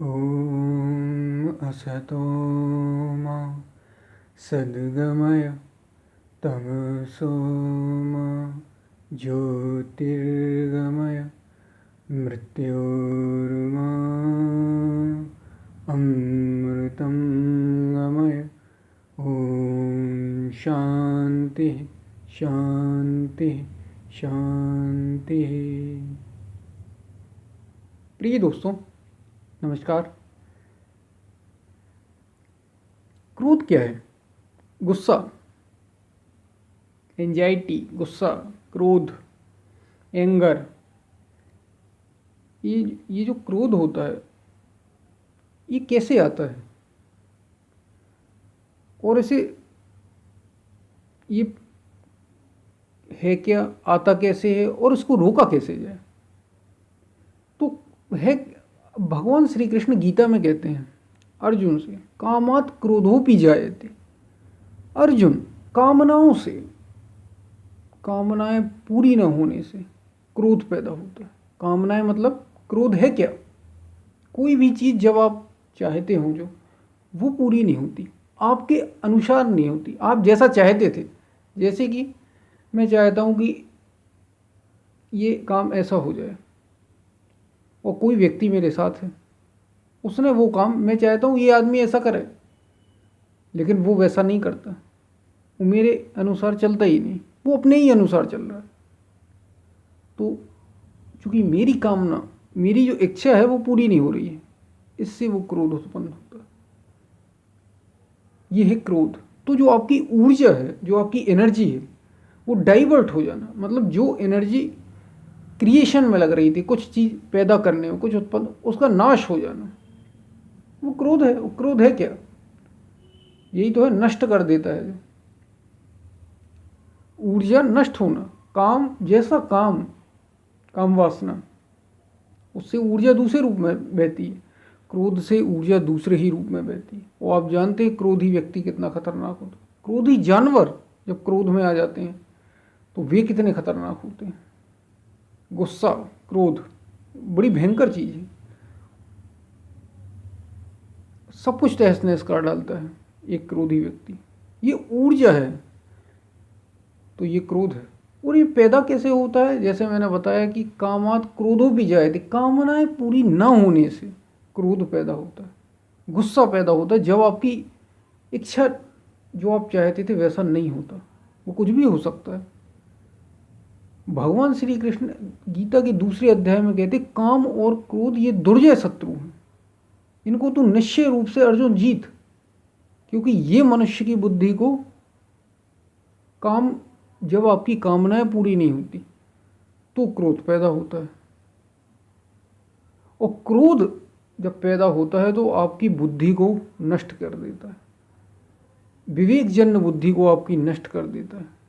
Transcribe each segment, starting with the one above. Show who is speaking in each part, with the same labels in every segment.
Speaker 1: ॐ असतो मा सद्गमय तमसो मा ज्योतिर्गमय मृत्योर्मा अमृतं गमय। ॐ शांति शांति शांति। प्रिय दोस्तों, नमस्कार। क्रोध क्या है? गुस्सा, एंजाइटी, गुस्सा, क्रोध, एंगर। ये जो क्रोध होता है ये कैसे आता है और इसे ये है क्या, आता कैसे है और इसको रोका कैसे जाए? तो है, भगवान श्री कृष्ण गीता में कहते हैं अर्जुन से, कामात् क्रोधोपि जायते। अर्जुन, कामनाओं से, कामनाएं पूरी न होने से क्रोध पैदा होता है। कामनाएं मतलब क्रोध है क्या? कोई भी चीज़ जब आप चाहते हो जो वो पूरी नहीं होती, आपके अनुसार नहीं होती, आप जैसा चाहते थे। जैसे कि मैं चाहता हूँ कि ये काम ऐसा हो जाए और कोई व्यक्ति मेरे साथ है, उसने वो काम, मैं चाहता हूँ ये आदमी ऐसा करे, लेकिन वो वैसा नहीं करता, वो मेरे अनुसार चलता ही नहीं, वो अपने ही अनुसार चल रहा है। तो चूँकि मेरी कामना, मेरी जो इच्छा है वो पूरी नहीं हो रही है, इससे वो क्रोध उत्पन्न होता है। ये है क्रोध। तो जो आपकी ऊर्जा है, जो आपकी एनर्जी है, वो डाइवर्ट हो जाना, मतलब जो एनर्जी क्रिएशन में लग रही थी, कुछ चीज़ पैदा करने में, कुछ उत्पन्न, उसका नाश हो जाना, वो क्रोध है। वो क्रोध है क्या? यही तो है, नष्ट कर देता है। ऊर्जा नष्ट होना, काम जैसा काम, काम वासना, उससे ऊर्जा दूसरे रूप में बहती है। क्रोध से ऊर्जा दूसरे ही रूप में बहती है। और आप जानते हैं क्रोधी व्यक्ति कितना खतरनाक होता है। क्रोधी जानवर जब क्रोध में आ जाते हैं तो वे कितने खतरनाक होते हैं। गुस्सा, क्रोध बड़ी भयंकर चीज़ है, सब कुछ तहस नहस कर डालता है एक क्रोधी व्यक्ति। ये ऊर्जा है, तो ये क्रोध है। और ये पैदा कैसे होता है? जैसे मैंने बताया कि कामात् क्रोधो भी जायते, कामनाएं पूरी न होने से क्रोध पैदा होता है, गुस्सा पैदा होता है। जब आपकी इच्छा, जो आप चाहते थे वैसा नहीं होता, वो कुछ भी हो सकता है। भगवान श्री कृष्ण गीता के दूसरे अध्याय में कहते, काम और क्रोध ये दुर्जय शत्रु हैं, इनको तो निश्चय रूप से अर्जुन जीत, क्योंकि ये मनुष्य की बुद्धि को, काम, जब आपकी कामनाएं पूरी नहीं होती तो क्रोध पैदा होता है। और क्रोध जब पैदा होता है तो आपकी बुद्धि को नष्ट कर देता है, विवेकजन्य बुद्धि को आपकी नष्ट कर देता है।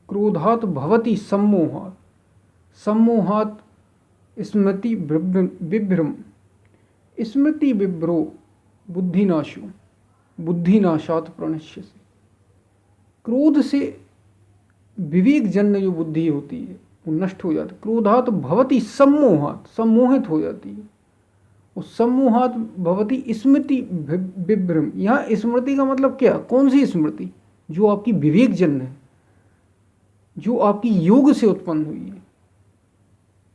Speaker 1: क्रोधात् भवति सम्मोहात्, सम्मोहात् स्मृति विभ्रम, स्मृति विभ्रो बुद्धिनाशो, बुद्धिनाशात् प्रणश्यसि। क्रोध से विवेकजन्य जो बुद्धि होती है वो नष्ट हो जाती है। क्रोधात् भवति सम्मोहात्, सम्मोहित हो जाती है। और सम्मोहात् भवति स्मृति विभ्रम। यहाँ स्मृति का मतलब क्या? कौन सी स्मृति? जो आपकी विवेकजन्य है, जो आपकी योग से उत्पन्न हुई है,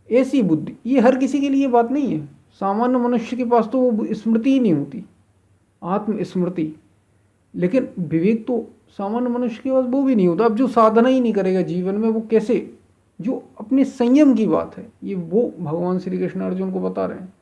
Speaker 1: ऐसी बुद्धि। ये हर किसी के लिए बात नहीं है। सामान्य मनुष्य के पास तो वो स्मृति ही नहीं होती, आत्मस्मृति। लेकिन विवेक तो सामान्य मनुष्य के पास वो भी नहीं होता। अब जो साधना ही नहीं करेगा जीवन में, वो कैसे? जो अपने संयम की बात है, ये वो भगवान श्री कृष्ण अर्जुन को बता रहे हैं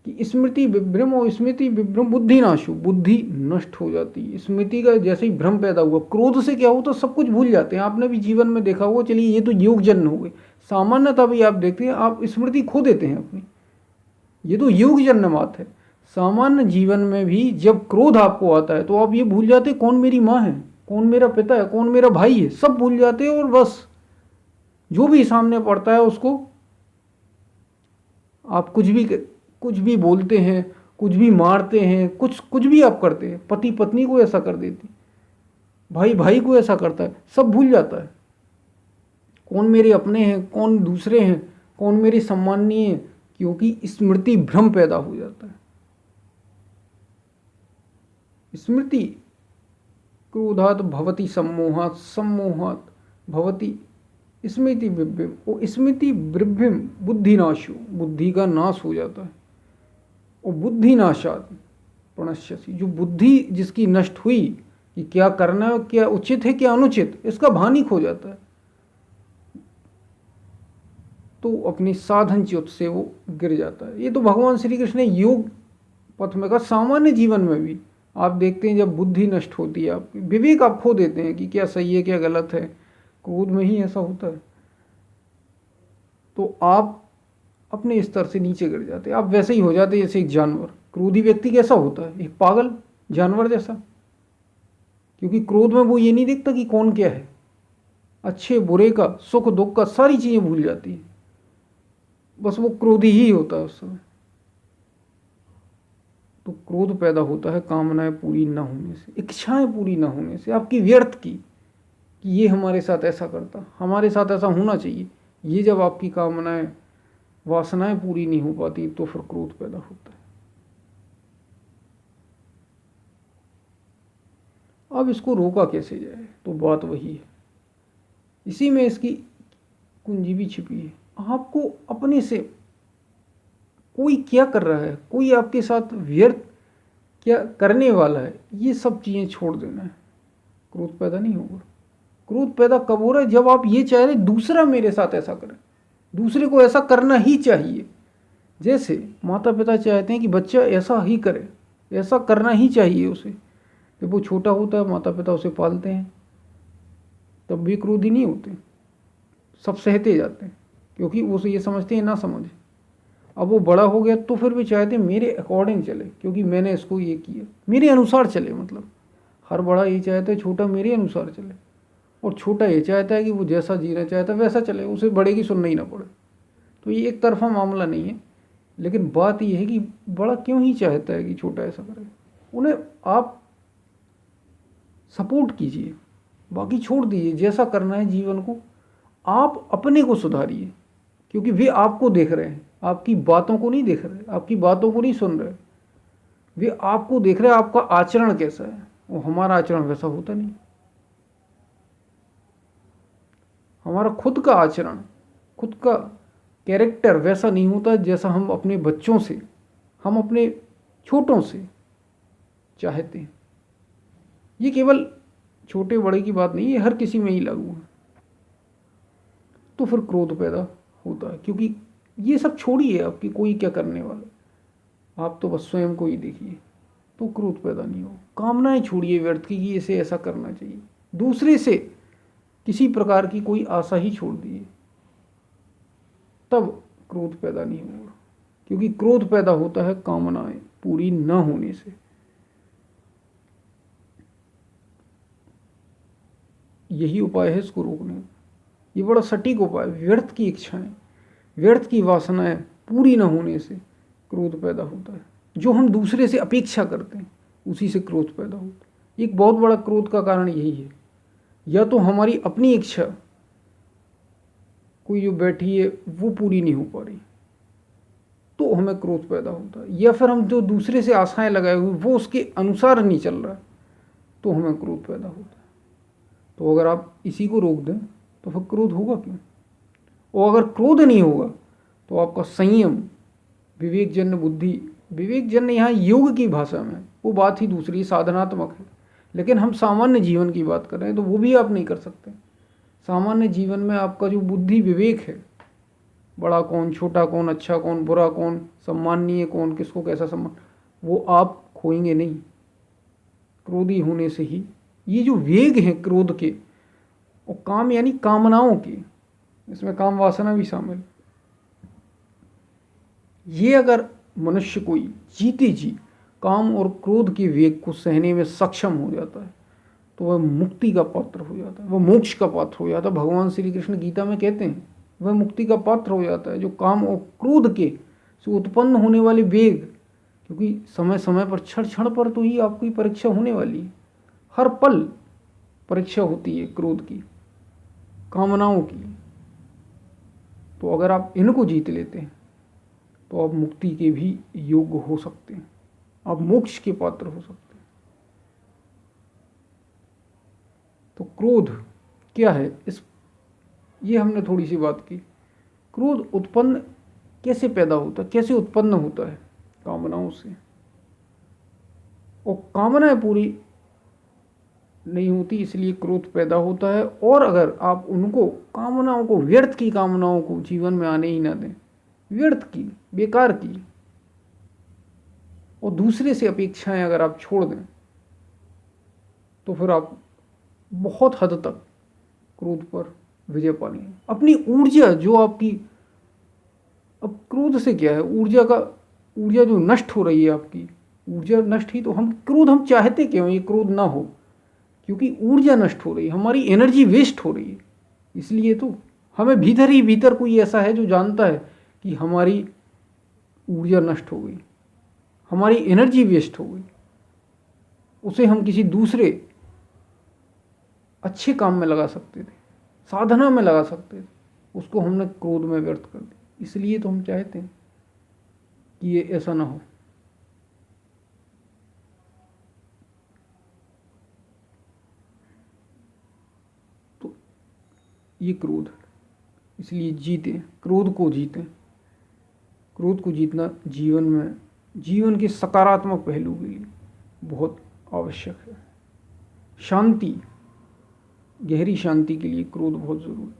Speaker 1: कि स्मृति विभ्रम, और स्मृति विभ्रम बुद्धिनाशु, बुद्धि नष्ट हो जाती है। स्मृति का जैसे ही भ्रम पैदा हुआ, क्रोध से क्या होता है, सब कुछ भूल जाते हैं। आपने भी जीवन में देखा होगा। चलिए, ये तो योगजन्य हो गए। सामान्यतः भी आप देखते हैं, आप स्मृति खो देते हैं अपनी, ये तो योगजन्य बात है। सामान्य जीवन में भी जब क्रोध आपको आता है तो आप ये भूल जाते हैं, कौन मेरी माँ है, कौन मेरा पिता है, कौन मेरा भाई है, सब भूल जाते हैं। और बस जो भी सामने पड़ता है उसको आप कुछ भी बोलते हैं, कुछ भी मारते हैं, कुछ भी आप करते हैं। पति पत्नी को ऐसा कर देती, भाई भाई को ऐसा करता है, सब भूल जाता है। कौन मेरे अपने हैं, कौन दूसरे हैं, कौन मेरे सम्माननीय है, क्योंकि स्मृति भ्रम पैदा हो जाता है। स्मृति क्रोधात भवति सम्मोहात, सम्मोहात भवति स्मृति विभ्रम। वो स्मृति विभ्रम बुद्धिनाशो, बुद्धि का नाश हो जाता है। और बुद्धिनाशात प्रणश्यसि, जो बुद्धि जिसकी नष्ट हुई कि क्या करना है, क्या उचित है क्या अनुचित, इसका भान ही खो जाता है, तो अपनी साधन च्युत से वो गिर जाता है। ये तो भगवान श्री कृष्ण ने योग पथ में का, सामान्य जीवन में भी आप देखते हैं जब बुद्धि नष्ट होती है, आपकी विवेक आप खो देते हैं कि क्या सही है क्या गलत है, क्रोध में ही ऐसा होता है, तो आप अपने स्तर से नीचे गिर जाते हैं। आप वैसे ही हो जाते हैं जैसे एक जानवर। क्रोधी व्यक्ति कैसा होता है? एक पागल जानवर जैसा, क्योंकि क्रोध में वो ये नहीं देखता कि कौन क्या है, अच्छे बुरे का, सुख दुख का, सारी चीजें भूल जाती है, बस वो क्रोधी ही होता है उस समय। तो क्रोध पैदा होता है कामनाएं पूरी न होने से, इच्छाएं पूरी न होने से, आपकी व्यर्थ की, कि ये हमारे साथ ऐसा करता, हमारे साथ ऐसा होना चाहिए। ये जब आपकी कामनाएं वासनाएं पूरी नहीं हो पाती तो फिर क्रोध पैदा होता है। अब इसको रोका कैसे जाए? तो बात वही है, इसी में इसकी कुंजी भी छिपी है। आपको अपने से कोई क्या कर रहा है, कोई आपके साथ व्यर्थ क्या करने वाला है, ये सब चीज़ें छोड़ देना है, क्रोध पैदा नहीं होगा। क्रोध पैदा कब हो रहा है? जब आप ये चाह रहे दूसरा मेरे साथ ऐसा करे, दूसरे को ऐसा करना ही चाहिए। जैसे माता पिता चाहते हैं कि बच्चा ऐसा ही करे, ऐसा करना ही चाहिए उसे। जब वो छोटा होता है माता पिता उसे पालते हैं, तब भी क्रोधी नहीं होते, सब सहते जाते हैं, क्योंकि वो ये समझते हैं ना समझे। अब वो बड़ा हो गया तो फिर भी चाहते हैं मेरे अकॉर्डिंग चले, क्योंकि मैंने इसको ये किया, मेरे अनुसार चले। मतलब हर बड़ा ये चाहता है छोटा मेरे अनुसार चले, और छोटा ये चाहता है कि वो जैसा जीना चाहता है वैसा चले, उसे बड़े की सुनना ही ना पड़े। तो ये एक तरफा मामला नहीं है, लेकिन बात यह है कि बड़ा क्यों ही चाहता है कि छोटा ऐसा करे। उन्हें आप सपोर्ट कीजिए, बाकी छोड़ दीजिए, जैसा करना है जीवन को। आप अपने को सुधारिए, क्योंकि वे आपको देख रहे हैं, आपकी बातों को नहीं देख रहे, आपकी बातों को नहीं सुन रहे, वे आपको देख रहे हैं आपका आचरण कैसा है। वो हमारा आचरण वैसा होता नहीं, हमारा खुद का आचरण, खुद का कैरेक्टर वैसा नहीं होता जैसा हम अपने बच्चों से, हम अपने छोटों से चाहते हैं। ये केवल छोटे बड़े की बात नहीं है, हर किसी में ही लागू है। तो फिर क्रोध पैदा होता है, क्योंकि ये सब छोड़िए, आपकी कोई क्या करने वाला, आप तो बस स्वयं को ही देखिए, तो क्रोध पैदा नहीं हो। कामनाएं छोड़िए व्यर्थ की कि इसे ऐसा करना चाहिए, दूसरे से किसी प्रकार की कोई आशा ही छोड़ दिए, तब क्रोध पैदा नहीं होगा। क्योंकि क्रोध पैदा होता है कामनाएं पूरी न होने से। यही उपाय है इसको रोकने का, ये बड़ा सटीक उपाय। व्यर्थ की इच्छाएं, व्यर्थ की वासनाएं पूरी न होने से क्रोध पैदा होता है। जो हम दूसरे से अपेक्षा करते हैं उसी से क्रोध पैदा होता है। एक बहुत बड़ा क्रोध का कारण यही है, या तो हमारी अपनी इच्छा कोई जो बैठी है वो पूरी नहीं हो पा रही तो हमें क्रोध पैदा होता है, या फिर हम जो दूसरे से आशाएं लगाए हुए वो उसके अनुसार नहीं चल रहा तो हमें क्रोध पैदा होता है। तो अगर आप इसी को रोक दें तो फिर क्रोध होगा क्यों? और अगर क्रोध नहीं होगा तो आपका संयम, विवेकजन्य बुद्धि, विवेकजन्य यहाँ योग की भाषा में, वो बात ही दूसरी साधनात्मक है। लेकिन हम सामान्य जीवन की बात कर रहे हैं तो वो भी आप नहीं कर सकते। सामान्य जीवन में आपका जो बुद्धि विवेक है, बड़ा कौन, छोटा कौन, अच्छा कौन, बुरा कौन, सम्माननीय कौन, किसको कैसा सम्मान, वो आप खोएंगे नहीं क्रोधी होने से ही। ये जो वेग हैं क्रोध के, और काम यानी कामनाओं के, इसमें काम वासना भी शामिल, ये अगर मनुष्य कोई जीते जी काम और क्रोध के वेग को सहने में सक्षम हो जाता है तो वह मुक्ति का पात्र हो जाता है, वह मोक्ष का पात्र हो जाता है। भगवान श्री कृष्ण गीता में कहते हैं वह मुक्ति का पात्र हो जाता है, जो काम और क्रोध के से उत्पन्न होने वाले वेग। क्योंकि समय समय पर, क्षण क्षण पर तो ही आपकी परीक्षा होने वाली है, हर पल परीक्षा होती है क्रोध की, कामनाओं की। तो अगर आप इनको जीत लेते हैं तो आप मुक्ति के भी योग्य हो सकते हैं, आप मोक्ष के पात्र हो सकते हैं। तो क्रोध क्या है, ये हमने थोड़ी सी बात की। क्रोध उत्पन्न कैसे पैदा होता है, कैसे उत्पन्न होता है? कामनाओं से। और कामनाएं पूरी नहीं होती इसलिए क्रोध पैदा होता है। और अगर आप उनको कामनाओं को, व्यर्थ की कामनाओं को जीवन में आने ही ना दें, व्यर्थ की, बेकार की, और दूसरे से अपेक्षाएं अगर आप छोड़ दें, तो फिर आप बहुत हद तक क्रोध पर विजय पा लेंगे। अपनी ऊर्जा जो आपकी, अब क्रोध से क्या है, ऊर्जा जो नष्ट हो रही है आपकी, ऊर्जा नष्ट ही तो हम चाहते क्यों ये क्रोध ना हो? क्योंकि ऊर्जा नष्ट हो रही है, हमारी एनर्जी वेस्ट हो रही है। इसलिए तो हमें भीतर ही भीतर कोई ऐसा है जो जानता है कि हमारी ऊर्जा नष्ट हो गई, हमारी एनर्जी वेस्ट हो गई, उसे हम किसी दूसरे अच्छे काम में लगा सकते थे, साधना में लगा सकते थे, उसको हमने क्रोध में व्यर्थ कर दिया। इसलिए तो हम चाहते हैं कि ये ऐसा ना हो। तो ये क्रोध, इसलिए जीतें, क्रोध को जीतें। क्रोध को जीतना जीवन में, जीवन के सकारात्मक पहलू के लिए बहुत आवश्यक है। शांति, गहरी शांति के लिए क्रोध बहुत ज़रूरी,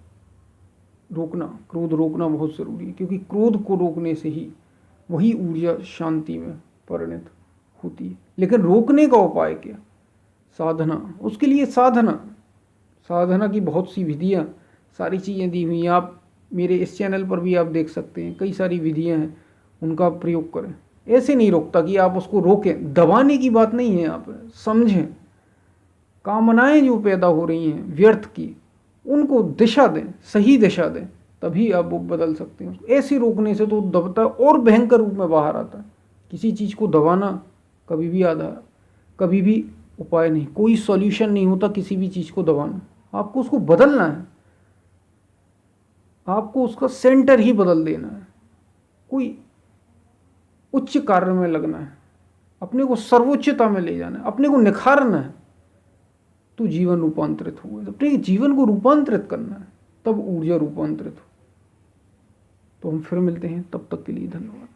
Speaker 1: क्रोध रोकना बहुत ज़रूरी है, क्योंकि क्रोध को रोकने से ही वही ऊर्जा शांति में परिणत होती है। लेकिन रोकने का उपाय क्या? साधना। उसके लिए साधना की बहुत सी विधियाँ, सारी चीज़ें दी हुई हैं। आप मेरे इस चैनल पर भी आप देख सकते हैं, कई सारी विधियाँ हैं, उनका प्रयोग करें। ऐसे नहीं रोकता कि आप उसको रोकें, दबाने की बात नहीं है। आप समझें, कामनाएं जो पैदा हो रही हैं व्यर्थ की, उनको दिशा दें, सही दिशा दें, तभी आप वो बदल सकते हैं। ऐसे रोकने से तो दबता और भयंकर रूप में बाहर आता है। किसी चीज़ को दबाना कभी भी उपाय नहीं, कोई सॉल्यूशन नहीं होता किसी भी चीज़ को दबाना। आपको उसको बदलना है, आपको उसका सेंटर ही बदल देना है, कोई उच्च कार्य में लगना है, अपने को सर्वोच्चता में ले जाना है, अपने को निखारना है, तो जीवन रूपांतरित होगा। अपने जीवन को रूपांतरित करना है, तब ऊर्जा रूपांतरित हो। तो हम फिर मिलते हैं, तब तक के लिए धन्यवाद।